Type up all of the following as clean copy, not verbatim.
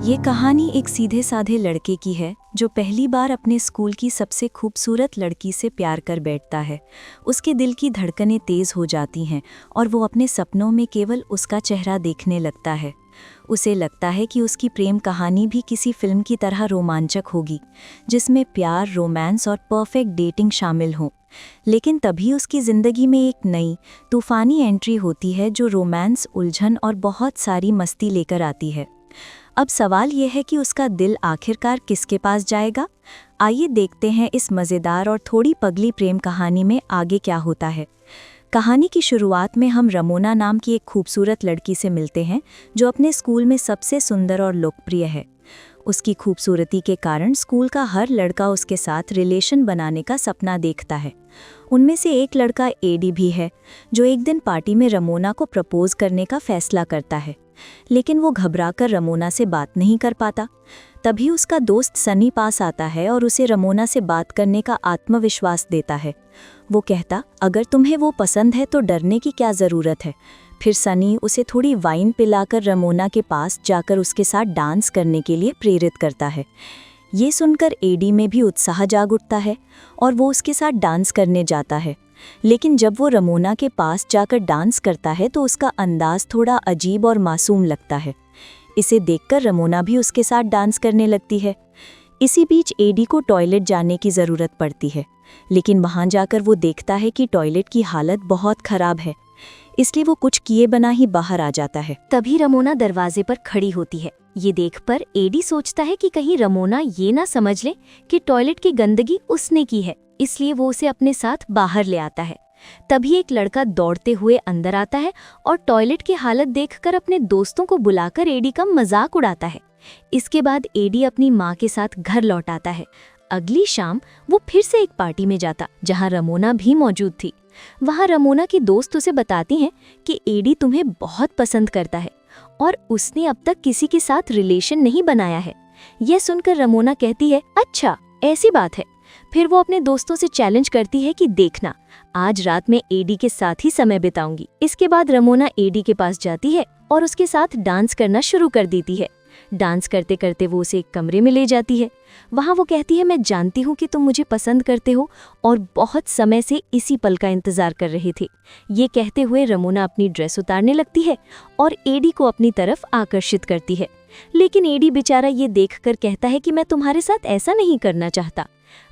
ये कहानी एक सीधे साधे लड़के की है जो पहली बार अपने स्कूल की सबसे खूबसूरत लड़की से प्यार कर बैठता है। उसके दिल की धड़कनें तेज हो जाती हैं और वो अपने सपनों में केवल उसका चेहरा देखने लगता है। उसे लगता है कि उसकी प्रेम कहानी भी किसी फिल्म की तरह रोमांचक होगी, जिसमें प्यार, रोमांस और परफेक्ट डेटिंग शामिल हों। लेकिन तभी उसकी ज़िंदगी में एक नई तूफ़ानी एंट्री होती है जो रोमांस, उलझन और बहुत सारी मस्ती लेकर आती है। अब सवाल यह है कि उसका दिल आखिरकार किसके पास जाएगा? आइए देखते हैं इस मज़ेदार और थोड़ी पगली प्रेम कहानी में आगे क्या होता है। कहानी की शुरुआत में हम रमोना नाम की एक खूबसूरत लड़की से मिलते हैं जो अपने स्कूल में सबसे सुंदर और लोकप्रिय है। उसकी खूबसूरती के कारण स्कूल का हर लड़का उसके साथ रिलेशन बनाने का सपना देखता है। उनमें से एक लड़का एडी भी है जो एक दिन पार्टी में रमोना को प्रपोज करने का फैसला करता है, लेकिन वो घबराकर रमोना से बात नहीं कर पाता। तभी उसका दोस्त सनी पास आता है और उसे रमोना से बात करने का आत्मविश्वास देता है। वो कहता, अगर तुम्हें वो पसंद है तो डरने की क्या ज़रूरत है। फिर सनी उसे थोड़ी वाइन पिलाकर रमोना के पास जाकर उसके साथ डांस करने के लिए प्रेरित करता है। ये सुनकर एडी में भी उत्साह जाग उठता है और वो उसके साथ डांस करने जाता है। लेकिन जब वो रमोना के पास जाकर डांस करता है तो उसका अंदाज थोड़ा अजीब और मासूम लगता है। इसे देखकर रमोना भी उसके साथ डांस करने लगती है। इसी बीच एडी को टॉयलेट जाने की ज़रूरत पड़ती है, लेकिन वहाँ जाकर वो देखता है कि टॉयलेट की हालत बहुत ख़राब है, इसलिए वो कुछ किए बिना ही बाहर आ जाता है। तभी रमोना दरवाजे पर खड़ी होती है। ये देखकर एडी सोचता है कि कहीं रमोना ये ना समझ ले कि टॉयलेट की गंदगी उसने की है, इसलिए वो उसे अपने साथ बाहर ले आता है। तभी एक लड़का दौड़ते हुए अंदर आता है और टॉयलेट की हालत देखकर अपने दोस्तों को बुलाकर एडी का मजाक उड़ाता है। इसके बाद एडी अपनी माँ के साथ घर लौट आता है। अगली शाम वो फिर से एक पार्टी में जाता जहाँ रमोना भी मौजूद थी। वहाँ रमोना की दोस्त उसे बताती हैं कि एडी तुम्हें बहुत पसंद करता है और उसने अब तक किसी के साथ रिलेशन नहीं बनाया है। यह सुनकर रमोना कहती है, अच्छा ऐसी बात है। फिर वो अपने दोस्तों से चैलेंज करती है कि देखना, आज रात में एडी के साथ ही समय बिताऊंगी। इसके बाद रमोना एडी के पास जाती है और उसके साथ डांस करना शुरू कर देती है। डांस करते करते वो उसे एक कमरे में ले जाती है। वहाँ वो कहती है, मैं जानती हूँ कि तुम मुझे पसंद करते हो और बहुत समय से इसी पल का इंतजार कर रहे थे। ये कहते हुए रमोना अपनी ड्रेस उतारने लगती है और एडी को अपनी तरफ आकर्षित करती है। लेकिन एडी बेचारा ये देखकर कहता है कि मैं तुम्हारे साथ ऐसा नहीं करना चाहता।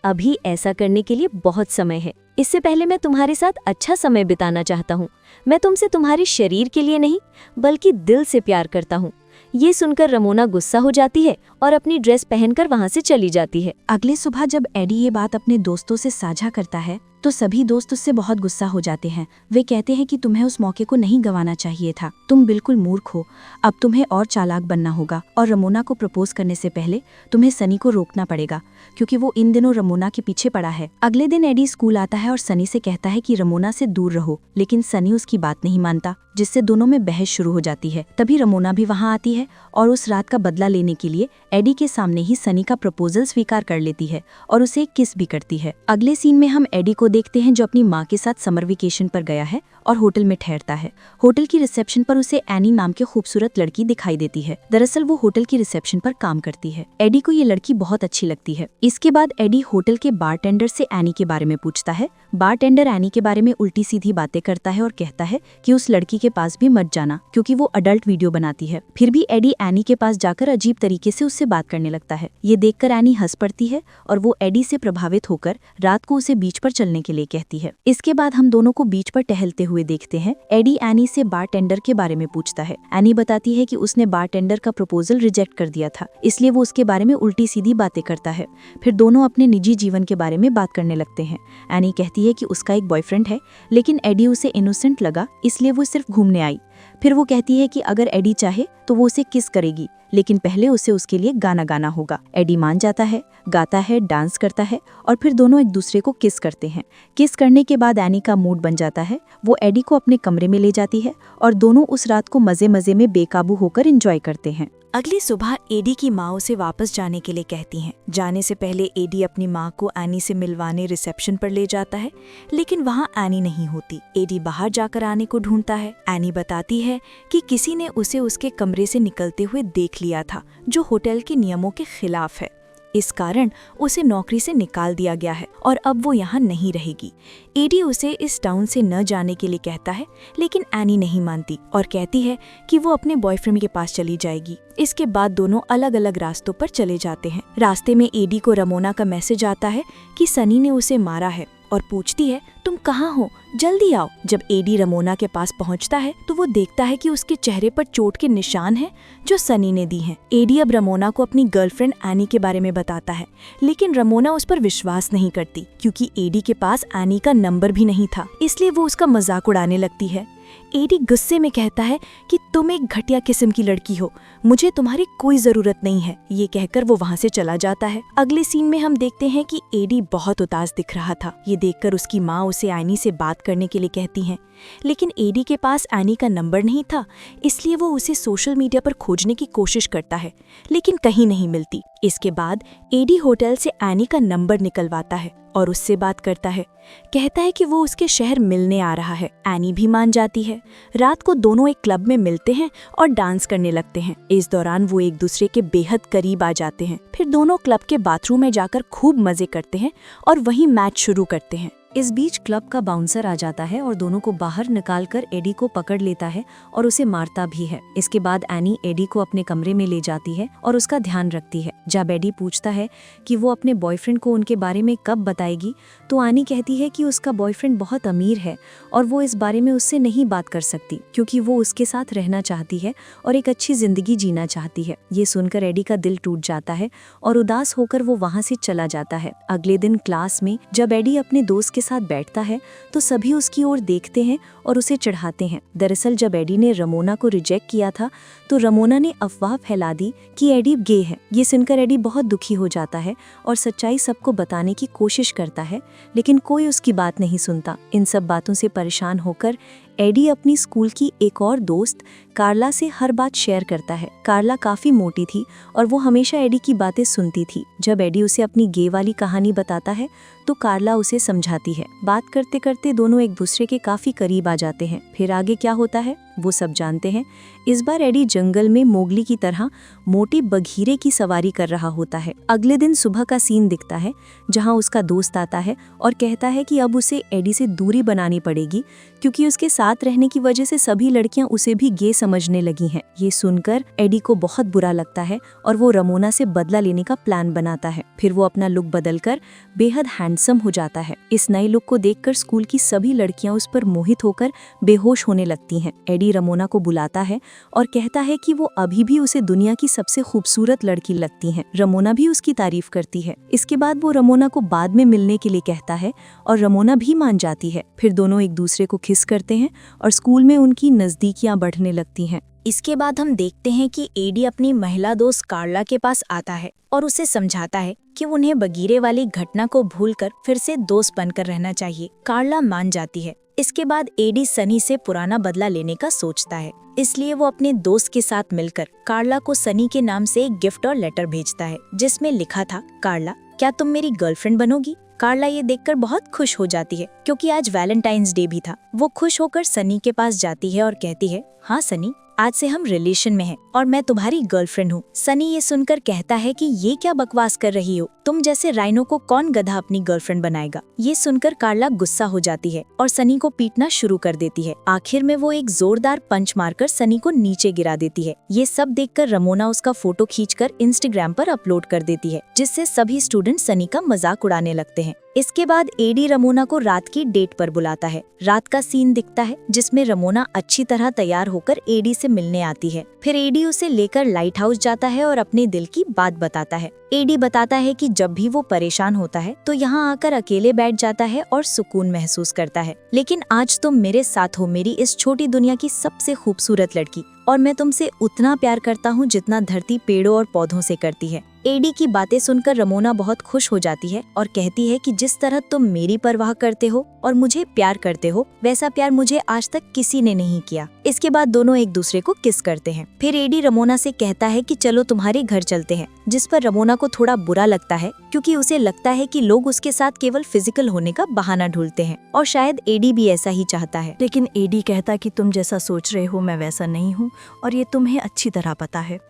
अभी ऐसा करने के लिए बहुत समय है। इससे पहले मैं तुम्हारे साथ अच्छा समय बिताना चाहता हूँ। मैं तुमसे तुम्हारे शरीर के लिए नहीं बल्कि दिल से प्यार करता हूँ। ये सुनकर रमोना गुस्सा हो जाती है और अपनी ड्रेस पहनकर वहाँ से चली जाती है। अगली सुबह जब एडी ये बात अपने दोस्तों से साझा करता है तो सभी दोस्त उससे बहुत गुस्सा हो जाते हैं। वे कहते हैं कि तुम्हें उस मौके को नहीं गंवाना चाहिए था, तुम बिल्कुल मूर्ख हो, अब तुम्हें और चालाक बनना होगा और रमोना को प्रपोज करने से पहले तुम्हें सनी को रोकना पड़ेगा, क्योंकि वो इन दिनों रमोना के पीछे पड़ा है। अगले दिन एडी स्कूल आता है और सनी से कहता है कि रमोना से दूर रहो, लेकिन सनी उसकी बात नहीं मानता, जिससे दोनों में बहस शुरू हो जाती है। तभी रमोना भी वहाँ आती है और उस रात का बदला लेने के लिए एडी के सामने ही सनी का प्रपोजल स्वीकार कर लेती है और उसे किस भी करती है। अगले सीन में हम एडी को देखते हैं जो अपनी माँ के साथ समर वेकेशन पर गया है और होटल में ठहरता है। होटल की रिसेप्शन पर उसे एनी नाम की खूबसूरत लड़की दिखाई देती है। दरअसल वो होटल की रिसेप्शन पर काम करती है। एडी को ये लड़की बहुत अच्छी लगती है। इसके बाद एडी होटल के बारटेंडर से एनी के बारे में पूछता है। बारटेंडर एनी के बारे में उल्टी सीधी बातें करता है और कहता है कि उस लड़की के पास भी मत जाना क्योंकि वो अडल्ट वीडियो बनाती है। फिर भी एडी एनी के पास जाकर अजीब तरीके से उससे बात करने लगता है। ये देखकर एनी हंस पड़ती है और वो एडी से प्रभावित होकर रात को उसे बीच पर चलने के लिए कहती है। इसके बाद हम दोनों को बीच पर टहलते हुए देखते हैं। एडी एनी से बारटेंडर के बारे में पूछता है। एनी बताती है कि उसने बारटेंडर का प्रपोजल रिजेक्ट कर दिया था, इसलिए वो उसके बारे में उल्टी सीधी बातें करता है। फिर दोनों अपने निजी जीवन के बारे में बात करने लगते हैं। एनी कहती है कि उसका एक बॉयफ्रेंड है, लेकिन एडी उसे इनोसेंट लगा, इसलिए वो सिर्फ घूमने आई। फिर वो कहती है कि अगर एडी चाहे तो वो उसे किस करेगी, लेकिन पहले उसे उसके लिए गाना गाना होगा। एडी मान जाता है, गाता है, डांस करता है और फिर दोनों एक दूसरे को किस करते हैं। किस करने के बाद एनी का मूड बन जाता है। वो एडी को अपने कमरे में ले जाती है और दोनों उस रात को मजे मजे में बेकाबू होकर एंजॉय करते हैं। अगली सुबह एडी की माँ उसे वापस जाने के लिए कहती हैं। जाने से पहले एडी अपनी माँ को एनी से मिलवाने रिसेप्शन पर ले जाता है, लेकिन वहाँ एनी नहीं होती। एडी बाहर जाकर एनी को ढूंढता है। एनी बताती है कि किसी ने उसे उसके कमरे से निकलते हुए देख लिया था, जो होटल के नियमों के खिलाफ है। इस कारण उसे नौकरी से निकाल दिया गया है और अब वो यहाँ नहीं रहेगी। एडी उसे इस टाउन से न जाने के लिए कहता है, लेकिन एनी नहीं मानती और कहती है कि वो अपने बॉयफ्रेंड के पास चली जाएगी। इसके बाद दोनों अलग अलग रास्तों पर चले जाते हैं। रास्ते में एडी को रमोना का मैसेज आता है कि सनी ने उसे मारा है और पूछती है, तुम कहाँ हो, जल्दी आओ। जब एडी रमोना के पास पहुंचता है तो वो देखता है कि उसके चेहरे पर चोट के निशान हैं जो सनी ने दी हैं। एडी अब रमोना को अपनी गर्लफ्रेंड एनी के बारे में बताता है, लेकिन रमोना उस पर विश्वास नहीं करती क्योंकि एडी के पास एनी का नंबर भी नहीं था, इसलिए वो उसका मजाक उड़ाने लगती है। एडी गुस्से में कहता है कि तुम एक घटिया किस्म की लड़की हो, मुझे तुम्हारी कोई जरूरत नहीं है। ये कहकर वो वहाँ से चला जाता है। अगले सीन में हम देखते हैं कि एडी बहुत उदास दिख रहा था। ये देखकर उसकी माँ उसे एनी से बात करने के लिए कहती हैं, लेकिन एडी के पास एनी का नंबर नहीं था, इसलिए वो उसे सोशल मीडिया पर खोजने की कोशिश करता है, लेकिन कहीं नहीं मिलती। इसके बाद एडी होटल से एनी का नंबर निकलवाता है और उससे बात करता है। कहता है कि वो उसके शहर मिलने आ रहा है। एनी भी मान जाती है। रात को दोनों एक क्लब में मिलते हैं और डांस करने लगते हैं। इस दौरान वो एक दूसरे के बेहद करीब आ जाते हैं। फिर दोनों क्लब के बाथरूम में जाकर खूब मजे करते हैं और वहीं मैच शुरू करते हैं। इस बीच क्लब का बाउंसर आ जाता है और दोनों को बाहर निकालकर एडी को पकड़ लेता है और उसे मारता भी है। इसके बाद एनी एडी को अपने कमरे में ले जाती है और उसका ध्यान रखती है। जब एडी पूछता है कि वो अपने बॉयफ्रेंड को उनके बारे में कब बताएगी, तो एनी कहती है कि उसका बॉयफ्रेंड बहुत अमीर है और वो इस बारे में उससे नहीं बात कर सकती क्योंकि वो उसके साथ रहना चाहती है और एक अच्छी जिंदगी जीना चाहती है। ये सुनकर एडी का दिल टूट जाता है और उदास होकर वो वहाँ से चला जाता है। अगले दिन क्लास में जब एडी अपने दोस्त के साथ बैठता है तो सभी उसकी ओर देखते हैं और उसे चढ़ाते हैं। दरअसल जब एडी ने रमोना को रिजेक्ट किया था तो रमोना ने अफवाह फैला दी कि एडी गे है। ये सुनकर एडी बहुत दुखी हो जाता है और सच्चाई सबको बताने की कोशिश करता है, लेकिन कोई उसकी बात नहीं सुनता। इन सब बातों से परेशान होकर एडी अपनी स्कूल की एक और दोस्त कार्ला से हर बात शेयर करता है। कार्ला काफी मोटी थी और वो हमेशा एडी की बातें सुनती थी। जब एडी उसे अपनी गे वाली कहानी बताता है तो कार्ला उसे समझाती है। बात करते करते दोनों एक दूसरे के काफी करीब आ जाते हैं। फिर आगे क्या होता है वो सब जानते हैं। इस बार एडी जंगल में मोगली की तरह मोटी बघीरे की सवारी कर रहा होता है। अगले दिन सुबह का सीन दिखता है जहां उसका दोस्त आता है और कहता है कि अब उसे एडी से दूरी बनानी पड़ेगी क्योंकि उसके साथ रहने की वजह से सभी लड़कियां उसे भी गे समझने लगी हैं। ये सुनकर एडी को बहुत बुरा लगता है और वो रमोना से बदला लेने का प्लान बनाता है। फिर वो अपना लुक बदलकर बेहद हैंडसम हो जाता है। इस नए लुक को देखकर स्कूल की सभी लड़कियां उस पर मोहित होकर बेहोश होने लगती हैं। एडी रमोना को बुलाता है और कहता है कि वो अभी भी उसे दुनिया की सबसे खूबसूरत लड़की लगती हैं। रमोना भी उसकी तारीफ करती है। इसके बाद वो रमोना को बाद में मिलने के लिए कहता है और रमोना भी मान जाती है। फिर दोनों एक दूसरे को किस करते हैं और स्कूल में उनकी नजदीकियां बढ़ने लगती हैं। इसके बाद हम देखते हैं कि एडी अपनी महिला दोस्त कार्ला के पास आता है और उसे समझाता है कि उन्हें बगीरे वाली घटना को भूलकर फिर से दोस्त बनकर रहना चाहिए। कार्ला मान जाती है। इसके बाद एडी सनी से पुराना बदला लेने का सोचता है, इसलिए वो अपने दोस्त के साथ मिलकर कार्ला को सनी के नाम से एक गिफ्ट और लेटर भेजता है जिसमें लिखा था, कार्ला क्या तुम मेरी गर्लफ्रेंड बनोगी। कार्ला ये देखकर बहुत खुश हो जाती है क्योंकि आज वैलेंटाइंस डे भी था। वो खुश होकर सनी के पास जाती है और कहती है, हाँ सनी, आज से हम रिलेशन में हैं और मैं तुम्हारी गर्लफ्रेंड हूँ। सनी ये सुनकर कहता है कि ये क्या बकवास कर रही हो, तुम जैसे राइनो को कौन गधा अपनी गर्लफ्रेंड बनाएगा। ये सुनकर कार्ला गुस्सा हो जाती है और सनी को पीटना शुरू कर देती है। आखिर में वो एक जोरदार पंच मारकर सनी को नीचे गिरा देती है। ये सब देखकर रमोना उसका फोटो खींचकर इंस्टाग्राम पर अपलोड कर देती है, जिससे सभी स्टूडेंट सनी का मजाक उड़ाने लगते हैं। इसके बाद एडी रमोना को रात की डेट पर बुलाता है। रात का सीन दिखता है जिसमें रमोना अच्छी तरह तैयार होकर एडी से मिलने आती है। फिर एडी उसे लेकर लाइट हाउस जाता है और अपने दिल की बात बताता है। एडी बताता है कि जब भी वो परेशान होता है तो यहाँ आकर अकेले बैठ जाता है और सुकून महसूस करता है, लेकिन आज तुम मेरे साथ हो मेरी इस छोटी दुनिया की सबसे खूबसूरत लड़की, और मैं तुमसे उतना प्यार करता हूँ जितना धरती पेड़ों और पौधों से करती है। एडी की बातें सुनकर रमोना बहुत खुश हो जाती है और कहती है कि जिस तरह तुम मेरी परवाह करते हो और मुझे प्यार करते हो, वैसा प्यार मुझे आज तक किसी ने नहीं किया। इसके बाद दोनों एक दूसरे को किस करते हैं। फिर एडी रमोना से कहता है कि चलो तुम्हारे घर चलते हैं, जिस पर रमोना को थोड़ा बुरा लगता है क्योंकि उसे लगता है कि लोग उसके साथ केवल फिजिकल होने का बहाना ढूंढते हैं और शायद एडी भी ऐसा ही चाहता है। लेकिन एडी कहता कि तुम जैसा सोच रहे हो मैं वैसा नहीं हूँ और ये तुम्हें अच्छी तरह पता है।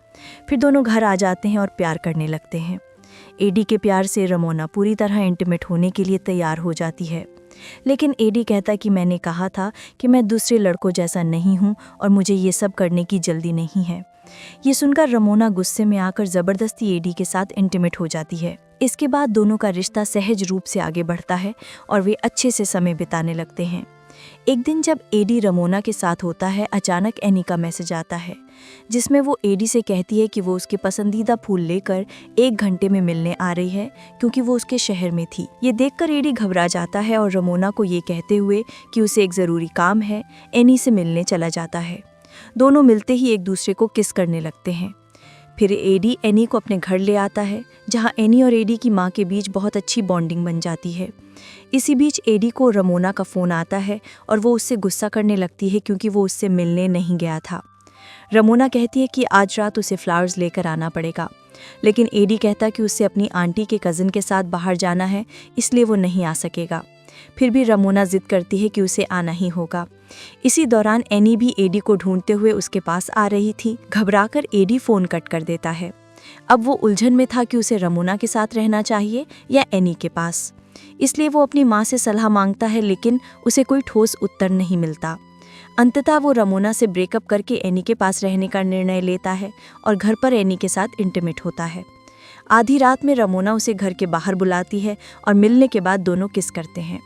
फिर दोनों घर आ जाते हैं और प्यार करने लगते हैं। एडी के प्यार से रमोना पूरी तरह इंटीमेट होने के लिए तैयार हो जाती है, लेकिन एडी कहता कि मैंने कहा था कि मैं दूसरे लड़कों जैसा नहीं हूँ और मुझे ये सब करने की जल्दी नहीं है। ये सुनकर रमोना गुस्से में आकर ज़बरदस्ती एडी के साथ इंटीमेट हो जाती है। इसके बाद दोनों का रिश्ता सहज रूप से आगे बढ़ता है और वे अच्छे से समय बिताने लगते हैं। एक दिन जब एडी रमोना के साथ होता है, अचानक एनी का मैसेज आता है जिसमें वो एडी से कहती है कि वो उसके पसंदीदा फूल लेकर 1 घंटे में मिलने आ रही है क्योंकि वो उसके शहर में थी। ये देखकर एडी घबरा जाता है और रमोना को ये कहते हुए कि उसे एक ज़रूरी काम है, एनी से मिलने चला जाता है। दोनों मिलते ही एक दूसरे को किस करने लगते हैं। फिर एडी एनी को अपने घर ले आता है, जहाँ एनी और एडी की माँ के बीच बहुत अच्छी बॉन्डिंग बन जाती है। इसी बीच एडी को रमोना का फ़ोन आता है और वो उससे गुस्सा करने लगती है क्योंकि वो उससे मिलने नहीं गया था। रमोना कहती है कि आज रात उसे फ्लावर्स लेकर आना पड़ेगा, लेकिन एडी कहता कि उसे अपनी आंटी के कज़न के साथ बाहर जाना है, इसलिए वो नहीं आ सकेगा। फिर भी रमोना जिद करती है कि उसे आना ही होगा। इसी दौरान एनी भी एडी को ढूंढते हुए उसके पास आ रही थी। घबराकर एडी फ़ोन कट कर देता है। अब वो उलझन में था कि उसे रमोना के साथ रहना चाहिए या एनी के पास, इसलिए वो अपनी माँ से सलाह मांगता है, लेकिन उसे कोई ठोस उत्तर नहीं मिलता। अंततः वो रमोना से ब्रेकअप करके एनी के पास रहने का निर्णय लेता है और घर पर एनी के साथ इंटीमेट होता है। आधी रात में रमोना उसे घर के बाहर बुलाती है और मिलने के बाद दोनों किस करते हैं।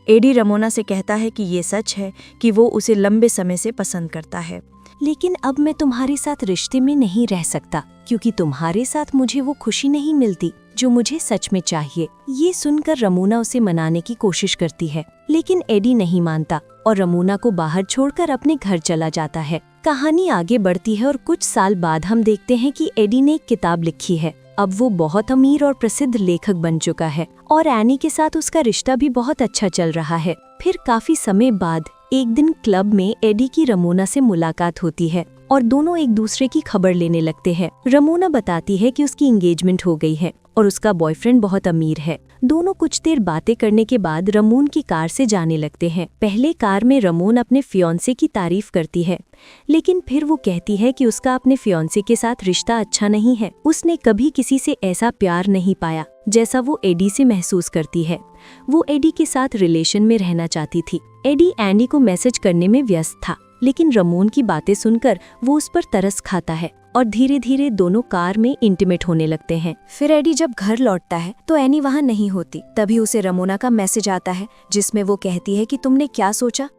एडी रमोना से कहता है कि ये सच है कि वो उसे लंबे समय से पसंद करता है, लेकिन अब मैं तुम्हारे साथ रिश्ते में नहीं रह सकता क्योंकि तुम्हारे साथ मुझे वो खुशी नहीं मिलती जो मुझे सच में चाहिए। ये सुनकर रमोना उसे मनाने की कोशिश करती है, लेकिन एडी नहीं मानता और रमोना को बाहर छोड़कर अपने घर चला जाता है। कहानी आगे बढ़ती है और कुछ साल बाद हम देखते हैं कि एडी ने एक किताब लिखी है। अब वो बहुत अमीर और प्रसिद्ध लेखक बन चुका है और एनी के साथ उसका रिश्ता भी बहुत अच्छा चल रहा है। फिर काफी समय बाद एक दिन क्लब में एडी की रमोना से मुलाकात होती है और दोनों एक दूसरे की खबर लेने लगते हैं। रमोना बताती है कि उसकी एंगेजमेंट हो गई है और उसका बॉयफ्रेंड बहुत अमीर है। दोनों कुछ देर बातें करने के बाद रमोन की कार से जाने लगते हैं। पहले कार में रमोन अपने फियांसे की तारीफ करती है, लेकिन फिर वो कहती है कि उसका अपने फियांसे के साथ रिश्ता अच्छा नहीं है। उसने कभी किसी से ऐसा प्यार नहीं पाया जैसा वो एडी से महसूस करती है। वो एडी के साथ रिलेशन में रहना चाहती थी। एडी एनी को मैसेज करने में व्यस्त था, लेकिन रमोन की बातें सुनकर वो उस पर तरस खाता है और धीरे धीरे दोनों कार में इंटीमेट होने लगते हैं। फिर एडी जब घर लौटता है तो एनी वहाँ नहीं होती। तभी उसे रमोना का मैसेज आता है जिसमें वो कहती है कि तुमने क्या सोचा,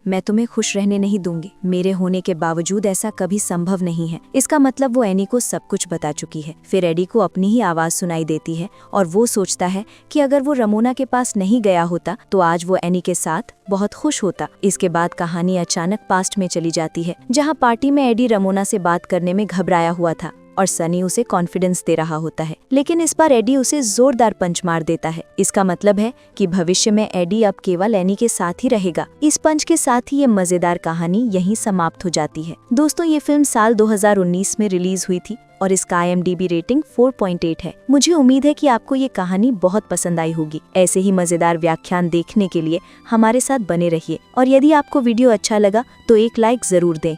मैं तुम्हें खुश रहने नहीं दूंगी। मेरे होने के बावजूद ऐसा कभी संभव नहीं है। इसका मतलब वो एनी को सब कुछ बता चुकी है। फिर एडी को अपनी ही आवाज़ सुनाई देती है और वो सोचता है कि अगर वो रमोना के पास नहीं गया होता तो आज वो एनी के साथ बहुत खुश होता। इसके बाद कहानी अचानक पास्ट में चली जाती है, जहाँ पार्टी में एडी रमोना से बात करने में घबराया हुआ था और सनी उसे कॉन्फिडेंस दे रहा होता है, लेकिन इस बार एडी उसे जोरदार पंच मार देता है। इसका मतलब है कि भविष्य में एडी अब केवल एनी के साथ ही रहेगा। इस पंच के साथ ही ये मजेदार कहानी यहीं समाप्त हो जाती है। दोस्तों, ये फिल्म साल 2019 में रिलीज हुई थी और इसका IMDb रेटिंग 4.8 है। मुझे उम्मीद है कि आपको ये कहानी बहुत पसंद आई होगी। ऐसे ही मजेदार व्याख्यान देखने के लिए हमारे साथ बने रहिए और यदि आपको वीडियो अच्छा लगा तो एक लाइक जरूर दें।